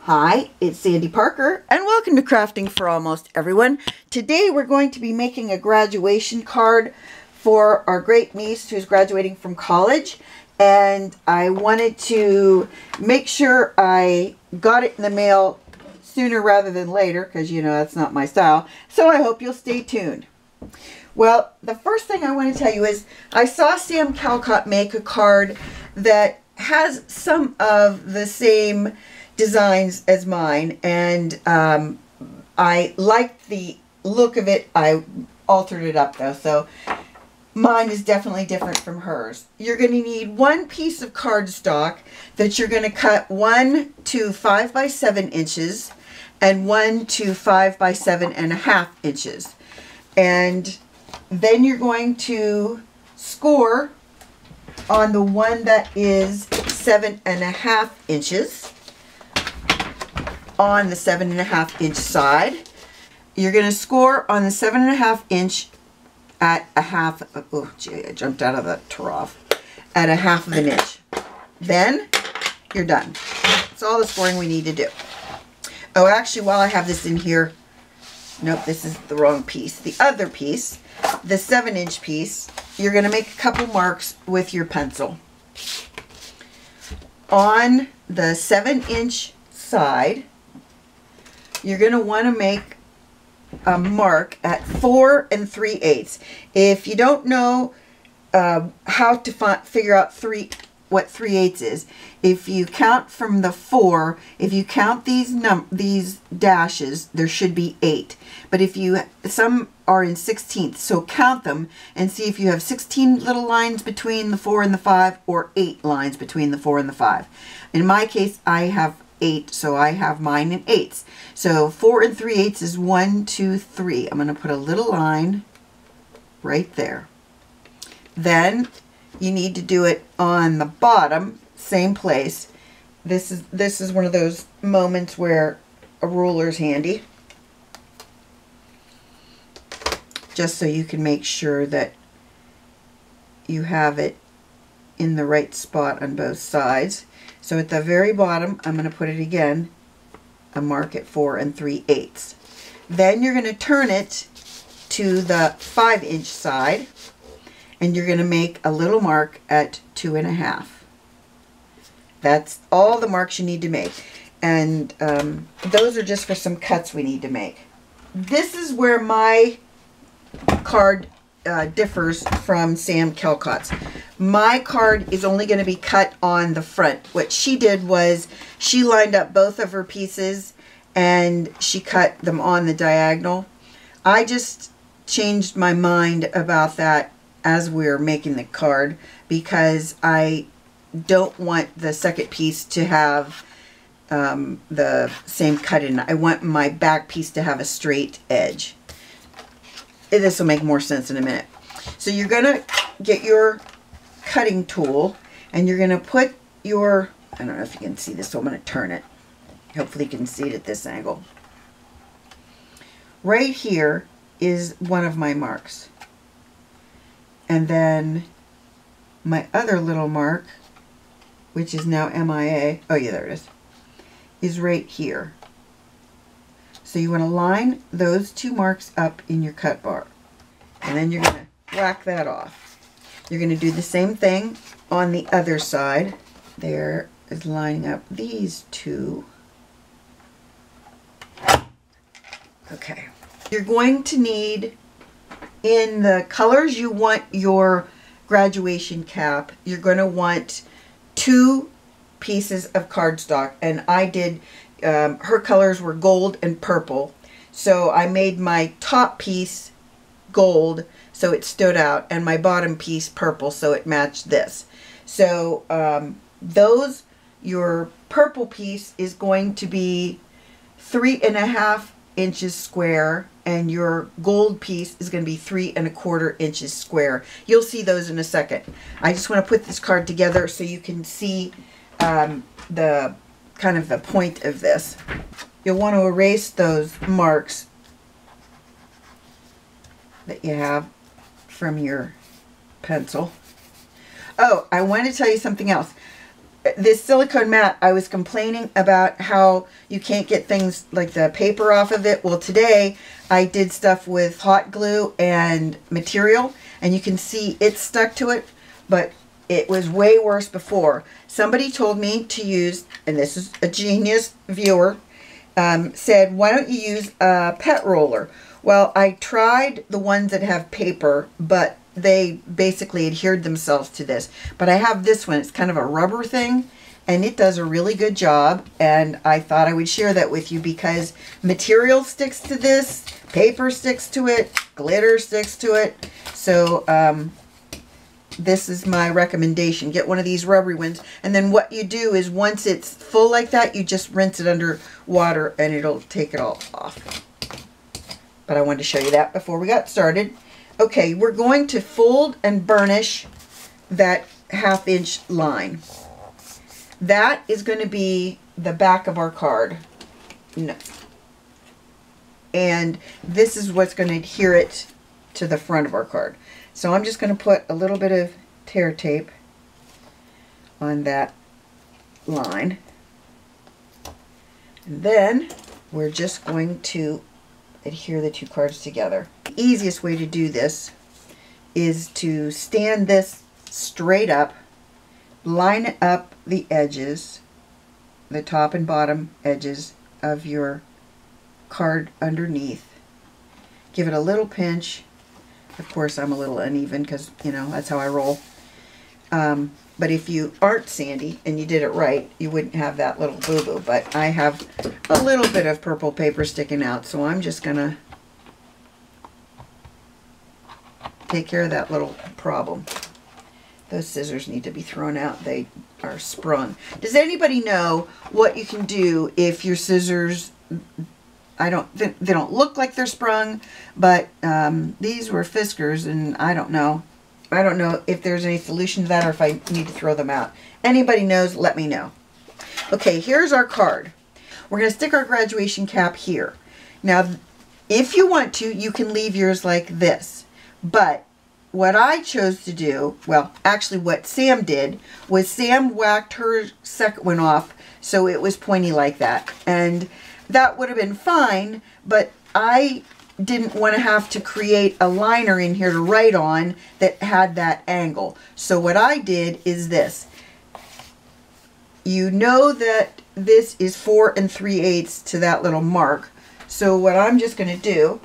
Hi, it's Sandy Parker, and welcome to Crafting for Almost Everyone. Today we're going to be making a graduation card for our great niece who's graduating from college, and I wanted to make sure I got it in the mail sooner rather than later, because you know that's not my style, so I hope you'll stay tuned. Well, the first thing I want to tell you is I saw Sam Calcott make a card that has some of the same designs as mine, and I liked the look of it. I altered it up though, so mine is definitely different from hers. You're going to need one piece of cardstock that you're going to cut 1 to 5 by 7 inches and 1 to 5 by 7.5 inches, and then you're going to score on the one that is 7.5 inches on the 7.5 inch side. You're going to score on the 7.5 inch at a half. Oh gee, I jumped out of the trough. At a half of an inch. Then you're done. That's all the scoring we need to do. Oh, actually, while I have this in here, nope, this is the wrong piece. The other piece, the 7-inch piece, you're going to make a couple marks with your pencil. On the 7-inch side, you're going to want to make a mark at 4 3/8. If you don't know how to figure out what 3/8 is, if you count from the 4, if you count these dashes, there should be 8. But if some are in 16ths, so count them and see if you have 16 little lines between the 4 and the 5 or 8 lines between the 4 and the 5. In my case, I have 8, so I have mine in 8s. So 4 3/8 is 1, 2, 3. I'm going to put a little line right there. Then you need to do it on the bottom, same place. This is one of those moments where a ruler's handy, just so you can make sure that you have it in the right spot on both sides. So at the very bottom, I'm going to put it again, a mark at 4 3/8. Then you're going to turn it to the 5-inch side, and you're going to make a little mark at 2.5. That's all the marks you need to make. And those are just for some cuts we need to make. This is where my card differs from Sam Calcott's. My card is only going to be cut on the front. What she did was she lined up both of her pieces and she cut them on the diagonal. I just changed my mind about that as we were making the card, because I don't want the second piece to have the same cut in. I want my back piece to have a straight edge. This will make more sense in a minute. So you're going to get your cutting tool and you're going to put your, I don't know if you can see this, so I'm going to turn it. Hopefully you can see it at this angle. Right here is one of my marks. And then my other little mark, which is now MIA, oh yeah, there it is right here. So you want to line those two marks up in your cut bar. And then you're going to whack that off. You're going to do the same thing on the other side. There is lining up these two. Okay. You're going to need, in the colors you want your graduation cap, you're going to want 2 pieces of cardstock. And I did, her colors were gold and purple. So I made my top piece gold so it stood out, and my bottom piece purple so it matched this. So your purple piece is going to be 3.5 inches square, and your gold piece is going to be 3.25 inches square. You'll see those in a second. I just want to put this card together so you can see the kind of the point of this. You'll want to erase those marks that you have from your pencil. Oh, I want to tell you something else. this silicone mat, I was complaining about how you can't get things like the paper off of it. Well, today I did stuff with hot glue and material, and you can see it stuck to it, but it was way worse before. Somebody told me to use, and this is a genius viewer, said, why don't you use a pet roller? Well, I tried the ones that have paper, but they basically adhered themselves to this. But I have this one. It's kind of a rubber thing, and it does a really good job. And I thought I would share that with you because material sticks to this, paper sticks to it, glitter sticks to it. So this is my recommendation. Get one of these rubbery ones. And then what you do is once it's full like that, you just rinse it under water and it'll take it all off. But I wanted to show you that before we got started. Okay, we're going to fold and burnish that 1/2 inch line. That is going to be the back of our card. No. And this is what's going to adhere it to the front of our card. So I'm just going to put a little bit of tear tape on that line. And then we're just going to adhere the two cards together. The easiest way to do this is to stand this straight up, line up the edges, the top and bottom edges of your card underneath. Give it a little pinch. Of course, I'm a little uneven because, you know, that's how I roll. But if you aren't sandy and you did it right, you wouldn't have that little boo-boo. But I have a little bit of purple paper sticking out, so I'm just going to take care of that little problem. Those scissors need to be thrown out. They are sprung. Does anybody know what you can do if your scissors, they don't look like they're sprung, but these were Fiskars, and I don't know. I don't know if there's any solution to that or if I need to throw them out. Anybody knows, let me know. Okay, here's our card. We're going to stick our graduation cap here. Now, if you want to, you can leave yours like this. But what I chose to do, well, actually what Sam did, was Sam whacked her second one off so it was pointy like that. And that would have been fine, but I didn't want to have to create a liner in here to write on that had that angle. So what I did is this. You know that this is 4 3/8 to that little mark. So what I'm just going to do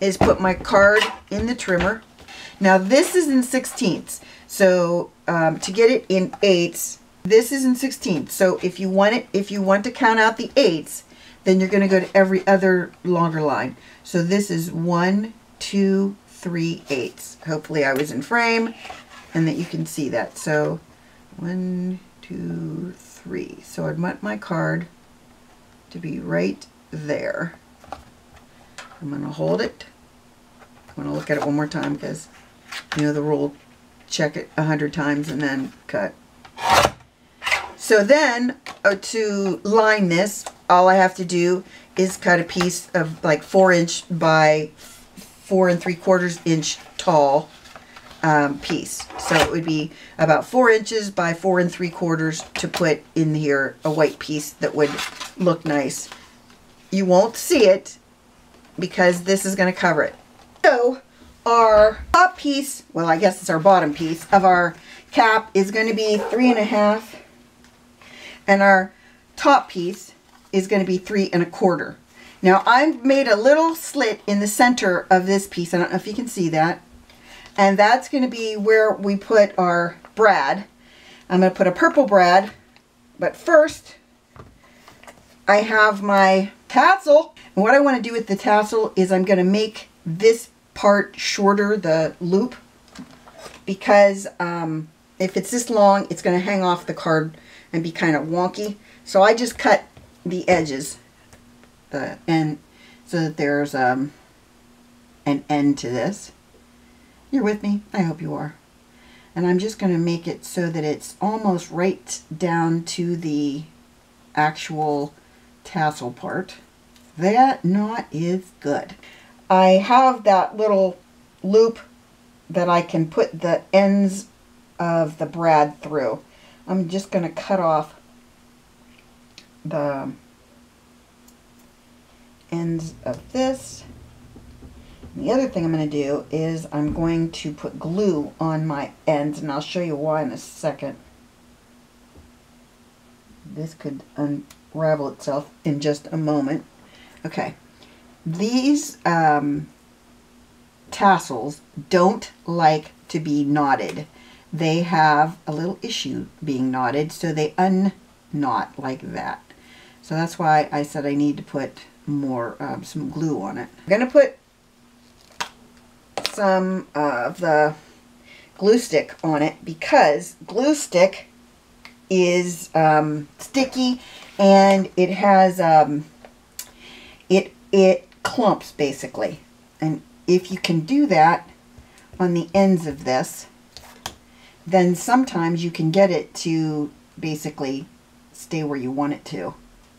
is put my card in the trimmer. Now this is in 1/16. So to get it in 8ths, this is in 1/16. So if you want to count out the 8ths, then you're going to go to every other longer line. So this is 1 2 3/8. Hopefully I was in frame and that you can see that. So 1 2 3. So I'd want my card to be right there. I'm going to hold it. I'm going to look at it one more time because you know the rule, check it 100 times and then cut. So then to line this, all I have to do is cut a piece of like 4 inch by 4 3/4 inch tall piece. So it would be about 4 inches by 4 3/4 to put in here a white piece that would look nice. You won't see it because this is going to cover it. So our top piece, well, I guess it's our bottom piece of our cap, is going to be 3 1/2. And our top piece is going to be 3 1/4. Now I've made a little slit in the center of this piece. I don't know if you can see that. And that's going to be where we put our brad. I'm going to put a purple brad. But first, I have my tassel. And what I want to do with the tassel is I'm going to make this part shorter, the loop. Because if it's this long, it's going to hang off the card and be kind of wonky. So I just cut the edges and so that there's an end to this. You're with me? I hope you are. And I'm just going to make it so that it's almost right down to the actual tassel part. That knot is good. I have that little loop that I can put the ends of the brad through. I'm just going to cut off the ends of this. And the other thing I'm going to do is I'm going to put glue on my ends, and I'll show you why in a second. This could unravel itself in just a moment. Okay, these tassels don't like to be knotted. They have a little issue being knotted, so they unknot like that. So that's why I said I need to put more some glue on it. I'm going to put some of the glue stick on it because glue stick is sticky, and it has it clumps basically. And if you can do that on the ends of this, then sometimes you can get it to basically stay where you want it to.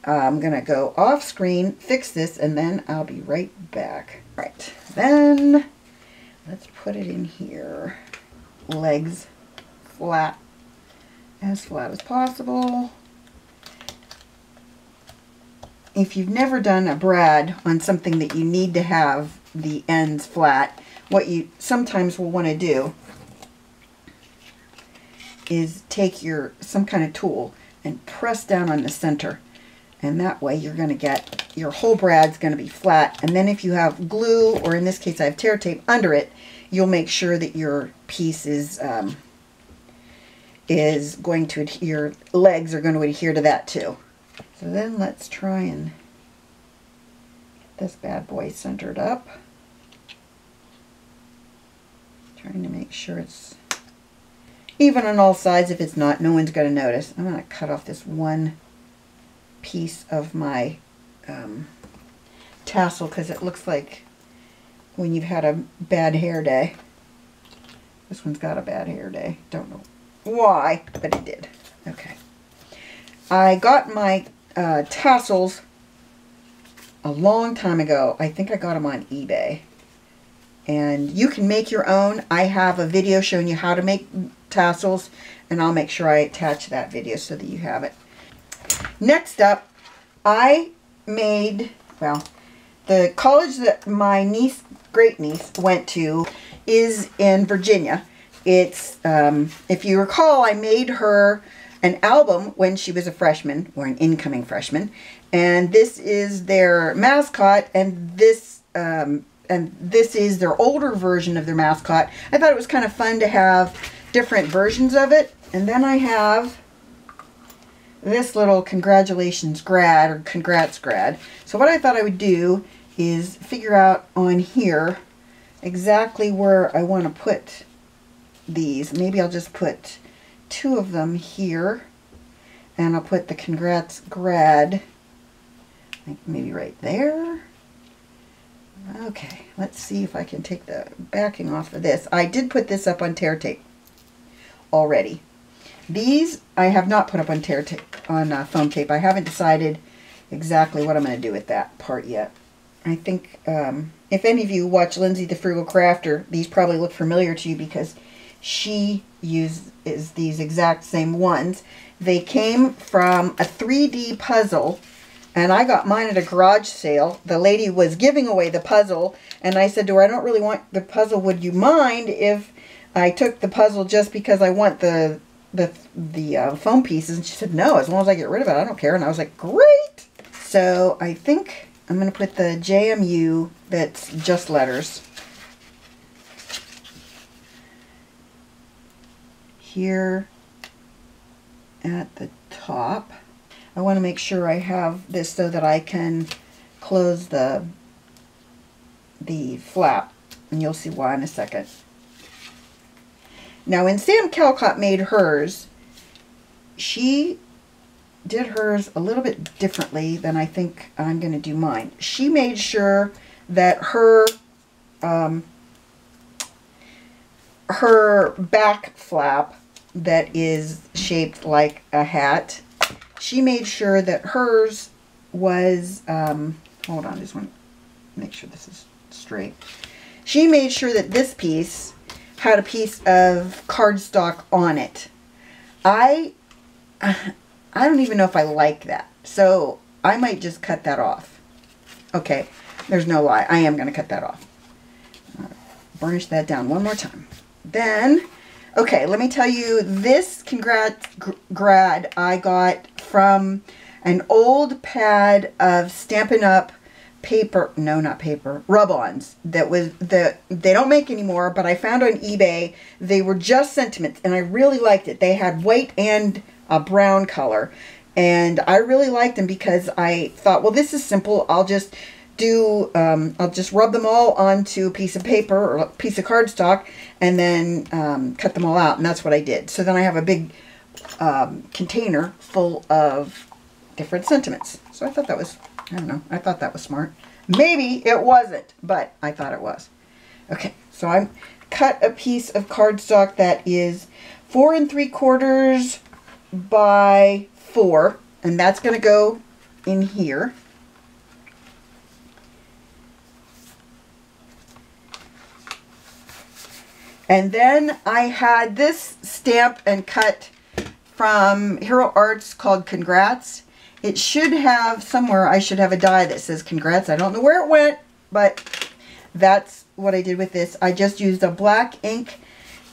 I'm going to go off screen, fix this, and then I'll be right back. Right, then let's put it in here. Legs flat as possible. If you've never done a brad on something that you need to have the ends flat, what you sometimes will want to do is take some kind of tool and press down on the center, and that way you're going to get your whole brad's going to be flat. And then if you have glue, or in this case I have tear tape under it, you'll make sure that your piece is going to adhere, your legs are going to adhere to that too. So then let's try and get this bad boy centered up. Trying to make sure it's even on all sides. If it's not, no one's going to notice. I'm going to cut off this one piece of my tassel because it looks like when you've had a bad hair day. This one's got a bad hair day. Don't know why, but it did. Okay. I got my tassels a long time ago. I think I got them on eBay. And you can make your own. I have a video showing you how to make tassels, and I'll make sure I attach that video so that you have it. Next up, I made, well, the college that my niece, great niece, went to is in Virginia. It's, if you recall, I made her an album when she was a freshman, or an incoming freshman, and this is their mascot, and this is their older version of their mascot. I thought it was kind of fun to have different versions of it. And then I have this little congratulations grad, or congrats grad. So what I thought I would do is figure out on here exactly where I want to put these. Maybe I'll just put 2 of them here, and I'll put the congrats grad, like maybe right there. Okay, let's see if I can take the backing off of this. I did put this up on tear tape already. These I have not put up on tear tape, on foam tape. I haven't decided exactly what I'm going to do with that part yet. I think if any of you watch Lindsay the Frugal Crafter, these probably look familiar to you because she uses these exact same ones. They came from a 3D puzzle, and I got mine at a garage sale. The lady was giving away the puzzle, and I said to her, I don't really want the puzzle. Would you mind if I took the puzzle just because I want the foam pieces? And she said, no, as long as I get rid of it, I don't care. And I was like, great. So I think I'm going to put the JMU that's just letters here at the top. I want to make sure I have this so that I can close the flap, and you'll see why in a second. Now when Sam Calcott made hers, she did hers a little bit differently than I think I'm going to do mine. She made sure that her back flap that is shaped like a hat, she made sure that hers was, hold on, just want to make sure this is straight. She made sure that this piece had a piece of cardstock on it. I don't even know if I like that. So I might just cut that off. Okay, there's no lie. I am going to cut that off. Burnish that down one more time. Then, okay, let me tell you, this Congrats Grad I got from an old pad of Stampin' Up! Paper, no, not paper, rub-ons that they don't make anymore, but I found on eBay. They were just sentiments, and I really liked it. They had white and a brown color, and I really liked them because I thought, well, this is simple. I'll just rub them all onto a piece of paper or a piece of cardstock, and then cut them all out, and that's what I did. So then I have a big container full of different sentiments. So I thought that was, I don't know, I thought that was smart. Maybe it wasn't, but I thought it was. Okay, so I cut a piece of cardstock that is 4 3/4 by 4, and that's going to go in here. And then I had this stamp and cut from Hero Arts called Congrats. It should have somewhere, I should have a die that says Congrats. I don't know where it went, but that's what I did with this. I just used a black ink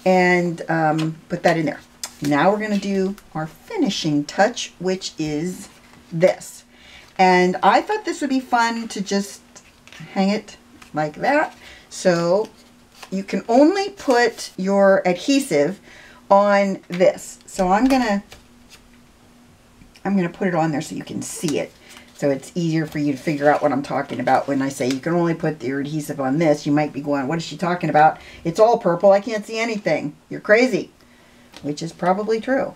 and put that in there. Now we're going to do our finishing touch, which is this. And I thought this would be fun to just hang it like that. So you can only put your adhesive on this. So I'm gonna put it on there so you can see it. So it's easier for you to figure out what I'm talking about when I say you can only put your adhesive on this. You might be going, what is she talking about? It's all purple. I can't see anything. You're crazy. Which is probably true.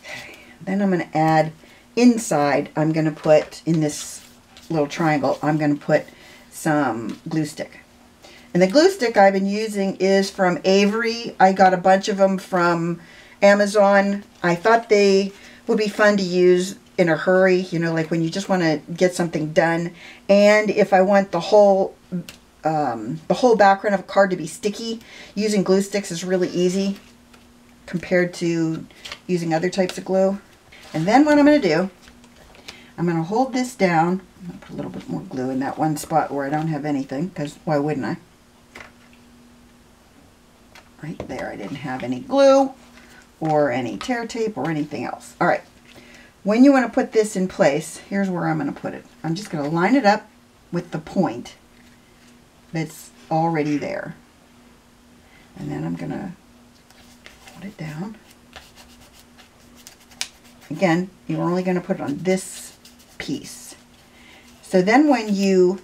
Okay. Then I'm going to add inside, I'm going to put in this little triangle, I'm going to put some glue stick. And the glue stick I've been using is from Avery. I got a bunch of them from Amazon. I thought they would be fun to use in a hurry, you know, like when you just want to get something done. And if I want the whole background of a card to be sticky, using glue sticks is really easy compared to using other types of glue. And then what I'm going to do, I'm going to hold this down. I'm going to put a little bit more glue in that one spot where I don't have anything, because why wouldn't I? Right there, I didn't have any glue or any tear tape or anything else. All right, when you want to put this in place, here's where I'm going to put it. I'm just going to line it up with the point that's already there. And then I'm going to put it down. Again, you're only going to put it on this piece. So then when you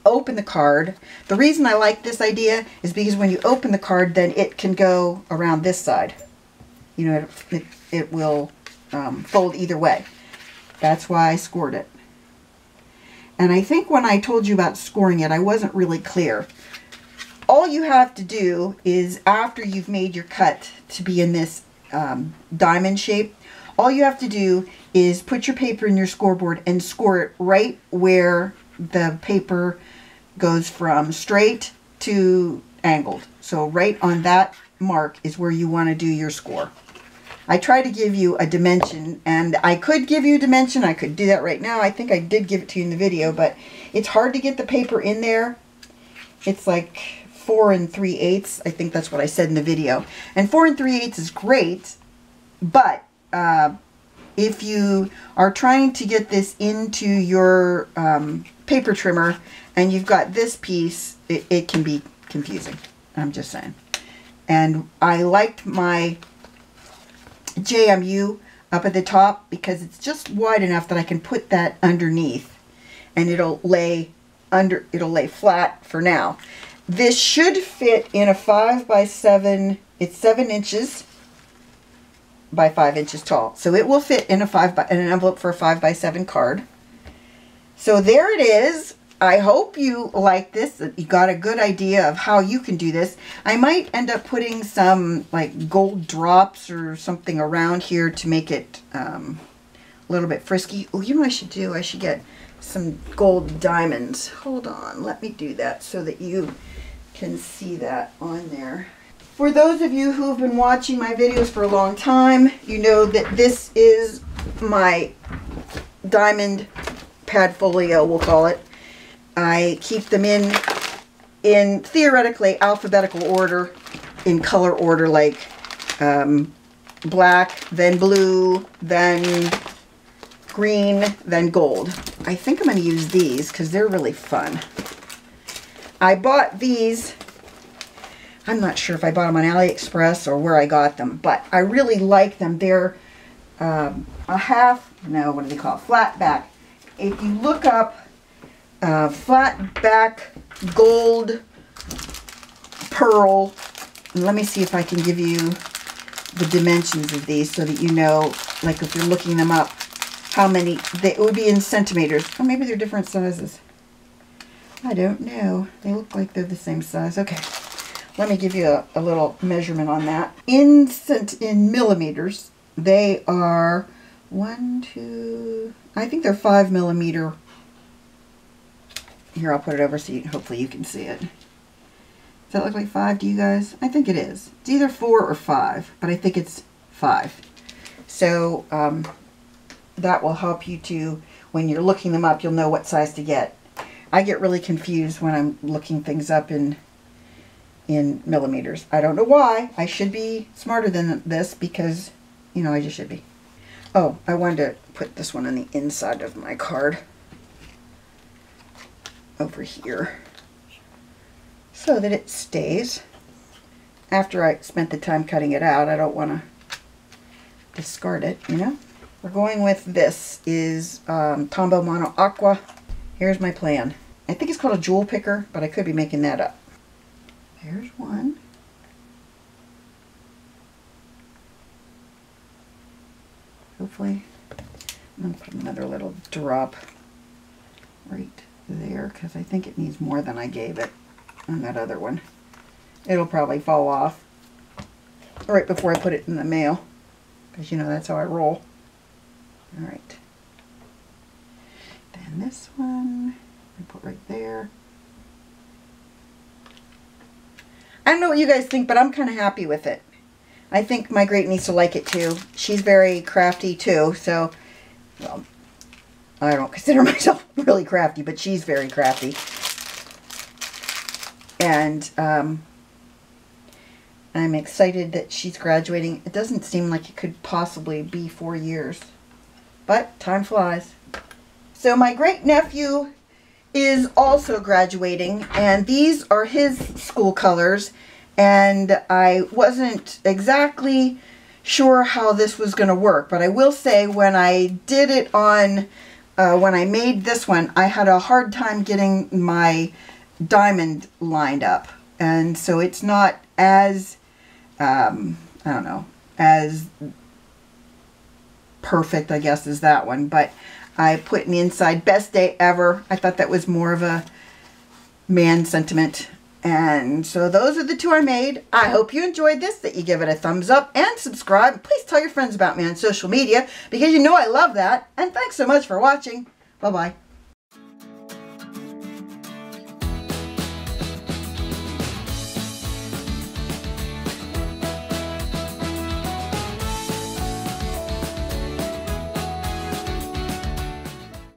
open the card, the reason I like this idea is because when you open the card, then it can go around this side. You know, it will fold either way. That's why I scored it. And I think when I told you about scoring it, I wasn't really clear. All you have to do is, after you've made your cut to be in this diamond shape, all you have to do is put your paper in your scoreboard and score it right where the paper goes from straight to angled. So right on that mark is where you want to do your score. I try to give you a dimension, and I could give you a dimension. I could do that right now. I think I did give it to you in the video, but it's hard to get the paper in there. It's like 4 3/8. I think that's what I said in the video. And 4 3/8 is great, but if you are trying to get this into your paper trimmer and you've got this piece, it can be confusing. I'm just saying. And I liked my JMU up at the top because it's just wide enough that I can put that underneath and it'll lay flat for now. This should fit in a 5 by 7. It's 7 inches by 5 inches tall. So it will fit in an envelope for a 5 by 7 card. So there it is. I hope you like this, that you got a good idea of how you can do this. I might end up putting some like gold drops or something around here to make it a little bit frisky. Oh, you know what I should do? I should get some gold diamonds. Hold on, let me do that so that you can see that on there. For those of you who've been watching my videos for a long time, you know that this is my diamond pad folio, we'll call it. I keep them in theoretically alphabetical order, in color order, like black, then blue, then green, then gold. I think I'm going to use these because they're really fun. I bought these, I'm not sure if I bought them on AliExpress or where I got them, but I really like them. They're what do they call it? Flat back. If you look up flat back gold pearl, and let me see if I can give you the dimensions of these so that you know, like if you're looking them up, how many, it would be in centimeters. Or maybe they're different sizes. I don't know. They look like they're the same size. Okay, let me give you a little measurement on that. In millimeters, they are I think they're 5 millimeter. Here, I'll put it over so hopefully you can see it. Does that look like 5 to you guys? I think it is. It's either 4 or 5, but I think it's 5. So that will help you to, when you're looking them up, you'll know what size to get. I get really confused when I'm looking things up in millimeters. I don't know why. I should be smarter than this because, you know, I just should be. Oh, I wanted to put this one on the inside of my card. Over here. So that it stays. After I spent the time cutting it out, I don't want to discard it, you know. We're going with this is Tombow Mono Aqua. Here's my plan. I think it's called a jewel picker, but I could be making that up. There's one. Hopefully, I'm going to put another little drop right there because I think it needs more than I gave it on that other one. It'll probably fall off right before I put it in the mail because, you know, that's how I roll. All right. Then this one I put right there. I don't know what you guys think, but I'm kind of happy with it. I think my great niece will like it too. She's very crafty too, so, well, I don't consider myself really crafty, but she's very crafty. And I'm excited that she's graduating. It doesn't seem like it could possibly be 4 years, but time flies. So my great nephew is also graduating, and these are his school colors. And I wasn't exactly sure how this was going to work, but I will say when I did it on, when I made this one, I had a hard time getting my diamond lined up. And so it's not as, I don't know, as perfect, I guess, as that one. But I put in the inside, best day ever. I thought that was more of a man sentiment. And so those are the two I made. I hope you enjoyed this, that you give it a thumbs up and subscribe. Please tell your friends about me on social media because you know I love that. And thanks so much for watching. Bye-bye.